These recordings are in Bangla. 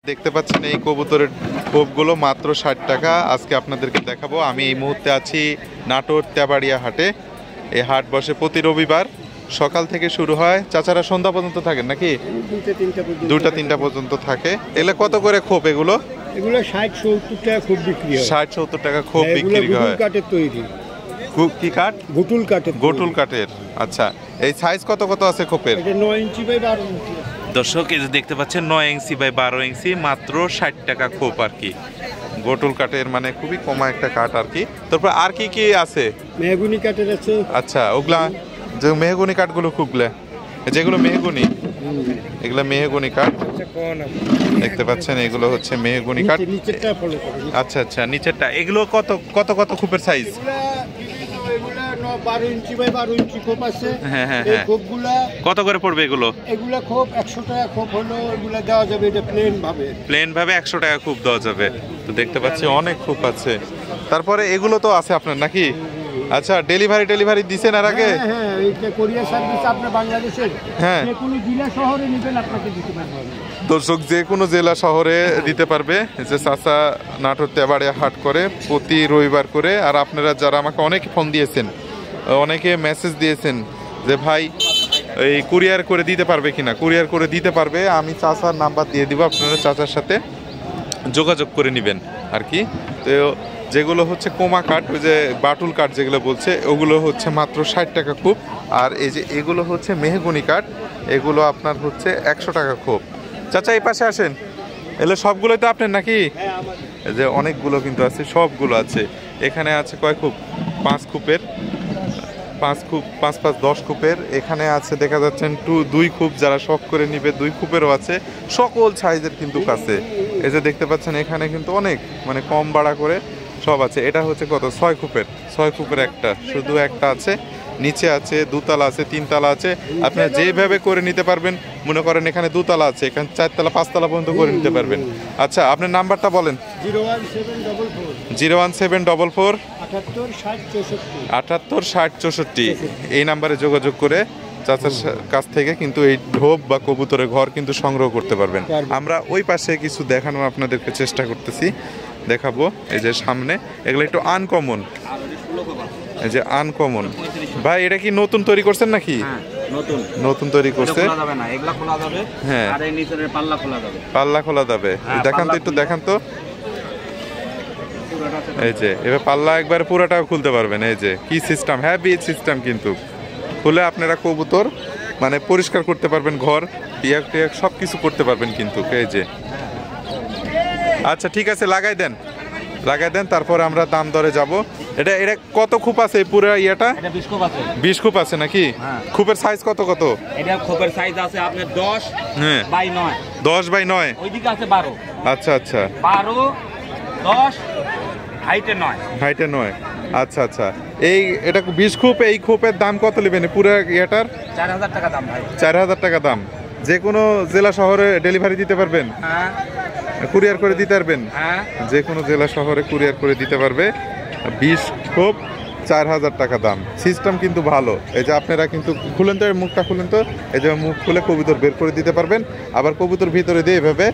দেখতে পাচ্ছেন এই কবুতরের খোপগুলো মাত্র ৬০ টাকা। আজকে আপনাদেরকে দেখাবো। আমি এই মুহূর্তে আছি নাটোর তেবাড়িয়া হাটে। এই হাট বসে প্রতি রবিবার, সকাল থেকে শুরু হয়। চাচারা সন্ধ্যা পর্যন্ত থাকেন নাকি? ২টা-৩টা পর্যন্ত থাকে। এলে কত করে খোপ এগুলো? এগুলো ৬০-৭০ টাকা খোপ বিক্রি হয়। ৬০-৭০ টাকা খোপ বিক্রি হয়। গুটুল কাঠের তৈরি। কি কাঠ? গুটুল কাঠের। গুটুল কাঠের। আচ্ছা, এই সাইজ কত কত আছে খোপের? এটা ৯ ইঞ্চি বাই ১২ ইঞ্চি। দর্শক, এই যে দেখতে পাচ্ছেন ৯ ইঞ্চি বাই ১২ ইঞ্চি, মাত্র ৬০ টাকা খোপ আর কি। গোটুল কাঠের, মানে খুবই কমা একটা কাঠ আর কি। তারপর আর কি কি আছে? মেহগনি কাঠের আছে। আচ্ছা, ওগুলা যে মেহগনি কাঠগুলো খুবলে, যেগুলো মেহগনি, এগুলা মেহগনি কাঠ দেখতে পাচ্ছেন। এগুলো হচ্ছে মেহগনি কাঠ। আচ্ছা আচ্ছা, নিচেরটা। এগুলো কত কত কত খোপের সাইজ? কত করে পড়বে এগুলো? এগুলা খোপ ১০০ টাকা খোপ হলো। এগুলা দেওয়া যাবে এটা প্লেন ভাবে। প্লেন ভাবে ১০০ টাকা খোপ দেওয়া যাবে। তো দেখতে পাচ্ছি অনেক খোপ আছে। তারপরে এগুলো তো আছে আপনার নাকি? আচ্ছা, ডেলিভারি দিছেন আর আগে? হ্যাঁ, এইটা কোরিয়ার সার্ভিস আপনার বাংলাদেশের যে কোনো জেলা শহরে নেবেন আপনাকে দিতে পারবে। দর্শক, যে কোনো জেলা শহরে দিতে পারবে। যে চাচা নাটোর তেবাড়িয়া হাট করে প্রতি রবিবার করে। আর আপনারা যারা আমাকে অনেকে ফোন দিয়েছেন, অনেকে মেসেজ দিয়েছেন যে ভাই এই কুরিয়ার করে দিতে পারবে কিনা। কুরিয়ার করে দিতে পারবে। আমি চাচার নাম্বার দিয়ে দিব, আপনারা চাচার সাথে যোগাযোগ করে নেবেন আর কি। তো যেগুলো হচ্ছে কোমা কাঠ, ওই যে বাটুল কাঠ যেগুলো বলছে, ওগুলো হচ্ছে মাত্র ৬০ টাকা খোপ। আর এই যে এগুলো হচ্ছে মেহগনি কাঠ, এগুলো আপনার হচ্ছে ১০০ টাকা খোপ। চাচা এই পাশে আসেন। এগুলো সবগুলোই তো আপনার নাকি? এই যে অনেকগুলো কিন্তু আছে, সবগুলো আছে। এখানে আছে কয় খোপ? ৫ খোপের, ৫ খোপ, ৫-৫-১০ খোপের। এখানে আছে দেখা যাচ্ছেন ২ খোপ, যারা শখ করে নিবে ২ খোপেরও আছে। সকল সাইজের কিন্তু আছে। এই যে দেখতে পাচ্ছেন এখানে কিন্তু অনেক, মানে কম বাড়া করে সব আছে। এটা হচ্ছে কত? ৬ খোপের। ৬ খোপের একটা, শুধু একটা আছে। নিচে আছে, ২তলা আছে, ৩তলা আছে। আপনারা যেভাবে করে নিতে পারবেন। মনে করেন এখানে ২তলা আছে, এখানে ৪তলা ৫তলা পর্যন্ত করে নিতে পারবেন। আচ্ছা, আপনার নাম্বারটা বলেন। 01744 78 60 64। এই নাম্বারে যোগাযোগ করে চাচার কাছ থেকে কিন্তু এই ঢোপ বা কবুতরের ঘর কিন্তু সংগ্রহ করতে পারবেন। আমরা ওই পাশে কিছু দেখানো আপনাদেরকে চেষ্টা করতেছি, দেখাবো। এই যে সামনে এগুলো একটু আনকমন, এই যে আনকমন। ভাই এটা কি নতুন তৈরি করছেন নাকি? নতুন তৈরি করছে। হ্যাঁ, পাল্লা খোলা যাবে। দেখান তো, একটু দেখান তো। এই যে এবার পাল্লা একবার পুরোটাও খুলতে পারবেন। এই যে কি সিস্টেম, হ্যাভি সিস্টেম কিন্তু। খুলে আপনারা কবুতর মানে পরিষ্কার করতে পারবেন, ঘর টিয়াক সব কিছু করতে পারবেন কিন্তু। এই যে আচ্ছা, ঠিক আছে, লাগাই দেন। তারপর আমরা দাম দরে যাব। এটা কত খোপ আছে পুরো ইয়েটা? ২০ খোপ আছে নাকি? খোপের সাইজ কত কত? এটা খোপের সাইজ আছে আপনার ১০ বাই ৯। ১০ বাই ৯। ওইদিকে আছে ১২। আচ্ছা আচ্ছা, ১২ ১০ হাইটে ৯। হাইটে ৯। আচ্ছা আচ্ছা, এটা ২০ খোপ। এই খোপের দাম কত নেবেন পুরো ইয়েটার? ৪০০০ টাকা দাম ভাই। ৪০০০ টাকা দাম। যে কোনো জেলা শহরে ডেলিভারি দিতে পারবেন? হ্যাঁ, কুরিয়ার করে দিতে পারবেন? হ্যাঁ, যে কোনো জেলা শহরে কুরিয়ার করে দিতে পারবে। ২০ খোপ ৪০০০ টাকা দাম। সিস্টেম কিন্তু ভালো। এই যে আপনারা কিন্তু খুলেন তো, মুখটা খুলেন তো। এই যে মুখ খুলে কবুতর বের করে দিতে পারবেন, আবার কবুতর ভিতরে দিয়ে এভাবে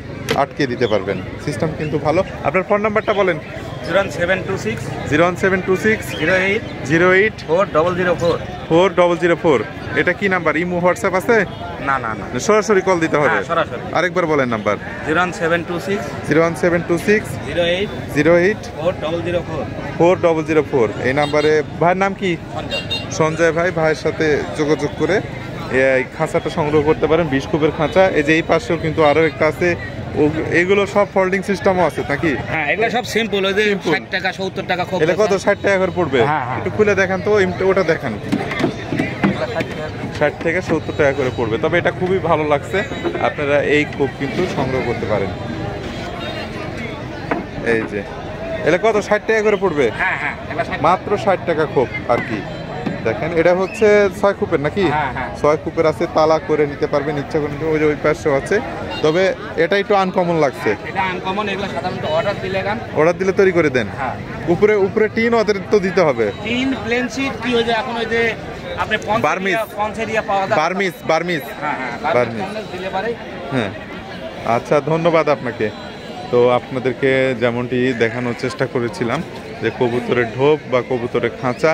আটকে দিতে পারবেন। সিস্টেম কিন্তু ভালো। আপনার ফোন নাম্বারটা বলেন। 01726 08 4004 4004। এটা কি নাম্বার? ইমো হোয়াটসঅ্যাপ আছে? না, সরাসরি কল দিতে হবে? সরাসরি। আরেকবার বলেন নাম্বার। 01726 08 4004। এই নাম্বারে। ভাইয়ের নাম কি? সঞ্জয় ভাই। ভাইয়ের সাথে যোগাযোগ করে এই খাঁচাটা সংগ্রহ করতে পারেন। ২০ খোপের খাঁচা। এই যে এই পাশেও কিন্তু আরো একটা আছে। এগুলো সব ফোল্ডিং সিস্টেমও আছে নাকি? হ্যাঁ, এগুলো সব সিম্পল। ওই যে ৬০ টাকা ৭০ টাকা খোপ। এটা কত? ৬০ টাকা করে পড়বে? একটু খুলে দেখান তো, ওটা দেখান। ৬০ থেকে ৭০ টাকা করে পড়বে। তবে এটা খুবই ভালো লাগছে। আপনারা এই খোপ কিন্তু সংগ্রহ করতে পারেন। এই যে এটা কত? ৬০ টাকা করে পড়বে? মাত্র ৬০ টাকা খোপ আর কি। দেখেন, এটা হচ্ছে ৬ খোপের নাকি? ৬ খোপের আছে, তালা করে নিতে পারবেন ইচ্ছা করে। ওই যে ওই পাশেও আছে। তবে এটা একটু আনকমন লাগছে। অর্ডার দিলে তৈরি করে দেন? উপরে টিন ওদের তো দিতে হবে। টিন, প্লেন শীট, কি হয়ে যায় এখন ওই যে আপনি বার্মিস। দিলে পারে। হ্যাঁ, আচ্ছা, ধন্যবাদ আপনাকে। তো আপনাদেরকে যেমনটি দেখানোর চেষ্টা করেছিলাম যে কবুতরের ঢোপ বা কবুতরের খাঁচা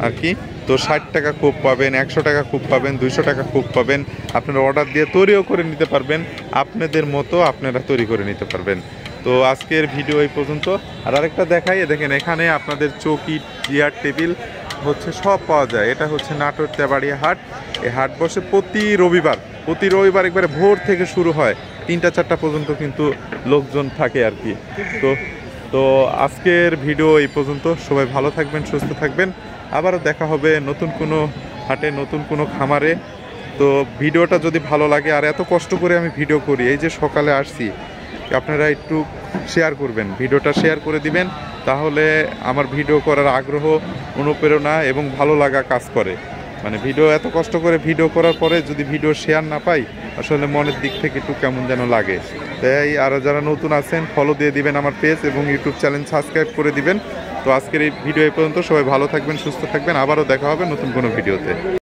আর কি, তো 60 টাকা কূপ পাবেন, 100 টাকা কূপ পাবেন, 200 টাকা কূপ পাবেন। আপনারা অর্ডার দিয়ে তৈরিও করে নিতে পারবেন, আপনাদের মতো আপনারা তৈরি করে নিতে পারবেন। তো আজকের ভিডিও এই পর্যন্ত। আর আরেকটা দেখাই, দেখেন এখানে আপনাদের চৌকি, চেয়ার, টেবিল হচ্ছে সব পাওয়া যায়। এটা হচ্ছে নাটোর তেবাড়িয়া হাট। এই হাট বসে প্রতি রবিবার একবারে ভোর থেকে শুরু হয়, 3টা-4টা পর্যন্ত কিন্তু লোকজন থাকে আর কি। তো আজকের ভিডিও এই পর্যন্ত। সবাই ভালো থাকবেন, সুস্থ থাকবেন। আবারও দেখা হবে নতুন কোনো হাটে, নতুন কোনো খামারে। তো ভিডিওটা যদি ভালো লাগে, আর এত কষ্ট করে আমি ভিডিও করি, এই যে সকালে আসছি, আপনারা একটু শেয়ার করবেন, ভিডিওটা শেয়ার করে দিবেন, তাহলে আমার ভিডিও করার আগ্রহ, অনুপ্রেরণা এবং ভালো লাগা কাজ করে। মানে ভিডিও এত কষ্ট করে ভিডিও করার পরে যদি ভিডিও শেয়ার না পাই, আসলে মনের দিক থেকে একটু কেমন যেন লাগে। তাই আর যারা নতুন আছেন, ফলো দিয়ে দিবেন আমার পেজ এবং ইউটিউব চ্যানেল সাবস্ক্রাইব করে দিবেন। তো আজকের এই ভিডিও এই পর্যন্ত। সবাই ভালো থাকবেন, সুস্থ থাকবেন। আবারও দেখা হবে নতুন কোনো ভিডিওতে।